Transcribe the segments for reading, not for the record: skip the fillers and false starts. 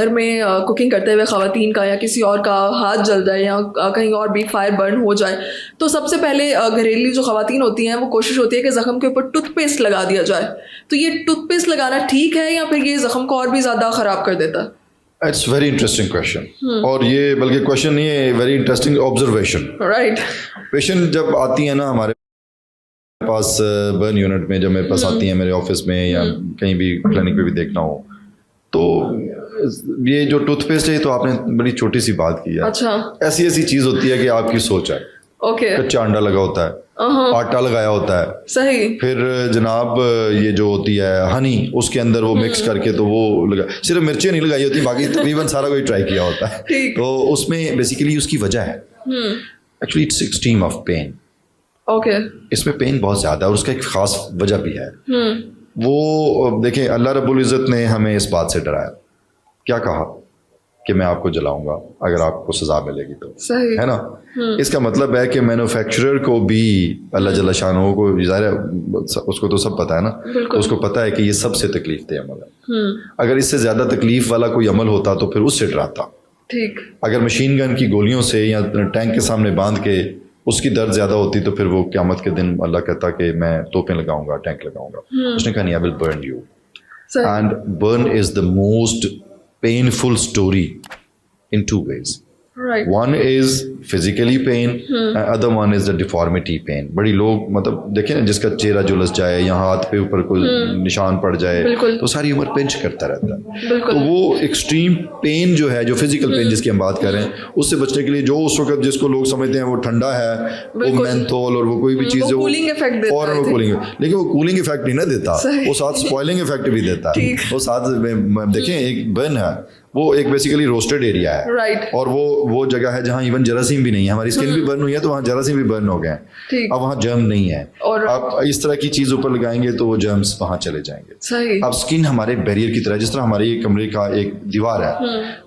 घर में कुकिंग करते हुए ख़वातीन का या किसी और का हाथ जल जाए या कहीं और भी फायर बर्न हो जाए, तो सबसे पहले घरेलू जो ख़वातीन होती हैं वो कोशिश होती है कि ज़ख़म के ऊपर टूथपेस्ट लगा दिया जाए। तो ये टूथपेस्ट लगाना ठीक है या फिर ये ज़ख़म को और भी ज़्यादा ख़राब कर देता है? It's very interesting question. और ये बल्कि क्वेश्चन नहीं है, very interesting observation. Right. Patient जब आती है ना हमारे पास बर्न यूनिट में, जब मेरे पास आती है मेरे ऑफिस में या कहीं भी क्लिनिक पे भी देखना हो, तो ये जो टूथपेस्ट है तो आपने बड़ी छोटी सी बात की है। अच्छा। ऐसी ऐसी चीज होती है कि आपकी सोच है। ओके। कच्चा अंडा लगा होता है, आटा लगाया होता है, सही। फिर जनाब ये जो होती है हनी, उसके अंदर वो मिक्स करके तो वो लगा, सिर्फ मिर्चें नहीं लगाई होती, बाकी तकरीबन सारा कोई ट्राई किया होता है। तो उसमें बेसिकली उसकी वजह है actually it's extreme of pain. Okay. इसमें पेन बहुत ज्यादा है और उसका एक खास वजह भी है। वो देखें, अल्लाह रब्बुल इज़्ज़त ने हमें इस बात से डराया, क्या कहा कि मैं आपको जलाऊंगा अगर आपको सजा मिलेगी तो, सही है ना। इसका मतलब है कि मैन्युफैक्चरर को भी अल्लाह जल्ल शानहू को, ज़ाहिर है उसको तो सब पता है ना, उसको पता है कि ये सबसे तकलीफ दे अमल है। अगर इससे ज्यादा तकलीफ वाला कोई अमल होता तो फिर उससे डराता। ठीक। अगर मशीन गन की गोलियों से या टैंक के सामने बांध के उसकी दर्द ज्यादा होती तो फिर वो क़यामत के दिन अल्लाह कहता कि मैं तोपें लगाऊंगा, टैंक लगाऊंगा। उसने कहा नहीं, I will burn you. And burn is the most painful story in 2 ways. Right. One is physically pain, and other one is the deformity pain. बड़ी लोग मतलब देखें ना, जिसका चेहरा झुलस जाए या हाथ पे ऊपर कोई निशान पड़ जाए तो सारी उम्र पिंच करता रहता है। तो वो एक्सट्रीम पेन जो है, जो फिजिकल पेन जिसकी हम बात कर रहे हैं, उससे बचने के लिए जो उस वक्त जिसको लोग समझते हैं वो ठंडा है, वो मेंथोल और वो कोई भी चीज़ है वो कूलिंग इफेक्ट देता और वो कूलिंग, लेकिन वो कूलिंग इफेक्ट नहीं ना देता, वो साथ स्पॉइलिंग इफेक्ट भी देता है। वो साथ देखें, एक बर्न है वो एक बेसिकली रोस्टेड एरिया है। राइट। और वो जगह है जहाँ इवन जरासीम भी नहीं है। हमारी स्किन भी बर्न हुई है तो वहाँ जरासीम भी बर्न हो गए हैं। अब वहाँ जर्म नहीं है, और आप इस तरह की चीज ऊपर लगाएंगे तो वो जर्म्स वहाँ चले जाएंगे। सही। अब स्किन हमारे बैरियर की तरह, जिस तरह हमारे कमरे का एक दीवार है,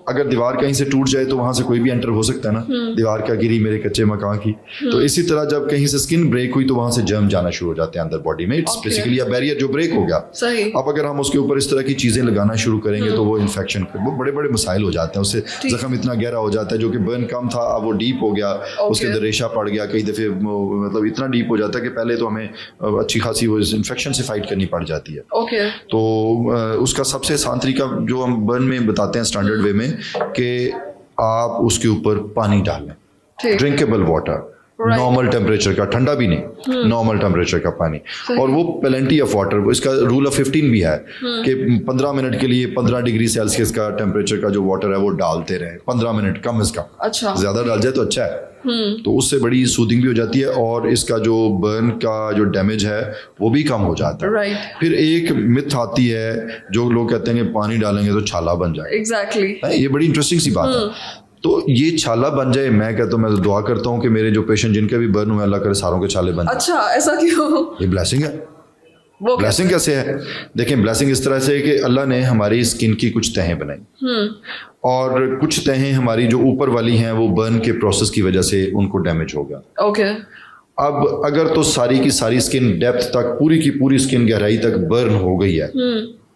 अगर दीवार कहीं से टूट जाए तो वहां से कोई भी एंटर हो सकता है ना, दीवार क्या गिरी मेरे कच्चे मकान की। तो इसी तरह जब कहीं से स्किन ब्रेक हुई तो वहां से जर्म जाना शुरू हो जाते हैं अंदर बॉडी में। इट्स बेसिकली अ बैरियर जो ब्रेक हो गया। सही। अब अगर हम उसके ऊपर इस तरह की चीजें लगाना शुरू करेंगे तो वो इन्फेक्शन, वो बड़े बड़े मसाइल हो जाते हैं। उससे जख्म इतना गहरा हो जाता है, जो कि बर्न कम था अब वो डीप हो गया, उसके अंदर रेशा पड़ गया, कई दफे मतलब इतना डीप हो जाता है कि पहले तो हमें अच्छी खासी वो इन्फेक्शन से फाइट करनी पड़ जाती है। तो उसका सबसे आसान तरीका जो हम बर्न में बताते हैं स्टैंडर्ड वे में, कि आप उसके ऊपर पानी डालें, ड्रिंकेबल वाटर, नॉर्मल टेम्परेचर का, ठंडा भी नहीं, नॉर्मल टेम्परेचर का पानी। और वो प्लेंटी ऑफ वाटर, इसका रूल ऑफ 15 भी है कि 15 मिनट के लिए 15 डिग्री सेल्सियस का टेम्परेचर का जो वाटर है वो डालते रहे 15 मिनट कम से कम। अच्छा। ज्यादा डाल जाए तो अच्छा है, तो उससे बड़ी सूदिंग भी हो जाती है और इसका जो बर्न का जो डैमेज है वो भी कम हो जाता है। Right. फिर एक मिथ आती है, जो लोग कहते हैं कि पानी डालेंगे तो छाला बन जाए। Exactly. ये बड़ी इंटरेस्टिंग सी बात है। तो ये छाला बन जाए, मैं कहता हूँ, मैं दुआ करता हूँ कि मेरे जो पेशेंट जिनके भी बर्न हुए, अल्लाह करे सारों के छाले बन जाए। अच्छा, ऐसा क्यों? ये ब्लेसिंग है। वो ब्लेसिंग कैसे है? देखें, ब्लेसिंग इस तरह से है कि अल्लाह ने हमारी स्किन की कुछ तहें बनाई और कुछ तहें हमारी जो ऊपर वाली हैं वो बर्न के प्रोसेस की वजह से उनको डैमेज हो गया। ओके। अब अगर तो सारी की सारी स्किन डेप्थ तक, पूरी की पूरी स्किन गहराई तक बर्न हो गई है,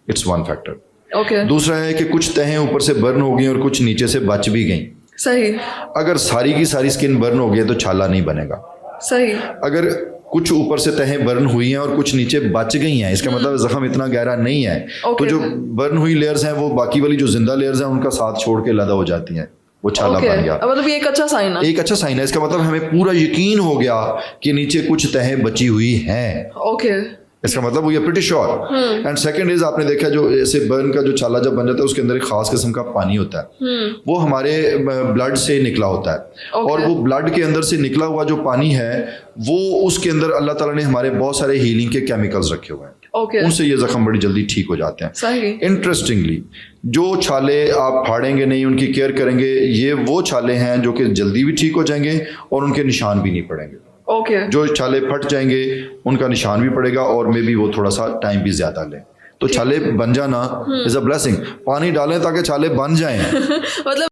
इट्स वन फैक्टर। ओके। दूसरा है कि कुछ तहें ऊपर से बर्न हो गई और कुछ नीचे से बच भी गई। सही। अगर सारी की सारी स्किन बर्न हो गई तो छाला नहीं बनेगा। सही। अगर कुछ ऊपर से तहें बर्न हुई हैं और कुछ नीचे बच गई हैं, इसका मतलब जख्म इतना गहरा नहीं है, तो जो बर्न हुई लेयर्स हैं वो बाकी वाली जो जिंदा लेयर्स हैं उनका साथ छोड़ के लदा हो जाती हैं, वो छाला बन गया। मतलब ये एक अच्छा साइन है। एक अच्छा साइन है। इसका मतलब हमें पूरा यकीन हो गया कि नीचे कुछ तहें बची हुई हैं। ओके। इसका मतलब वो ये pretty sure. And second is, आपने देखा जो ऐसे बर्न का जो छाला जब बन जाता है उसके अंदर एक खास किस्म का पानी होता है, वो हमारे ब्लड से निकला होता है। और वो ब्लड के अंदर से निकला हुआ जो पानी है वो उसके अंदर अल्लाह ताला ने हमारे बहुत सारे हीलिंग के केमिकल्स रखे हुए हैं। उनसे ये जख्म बड़ी जल्दी ठीक हो जाते हैं। इंटरेस्टिंगली, जो छाले आप फाड़ेंगे नहीं, उनकी केयर करेंगे, ये वो छाले हैं जो कि जल्दी भी ठीक हो जाएंगे और उनके निशान भी नहीं पड़ेंगे। जो छाले फट जाएंगे उनका निशान भी पड़ेगा और मे बी वो थोड़ा सा टाइम भी ज्यादा ले। तो छाले बन जाना इज अ ब्लेसिंग। पानी डालें ताकि छाले बन जाएं। मतलब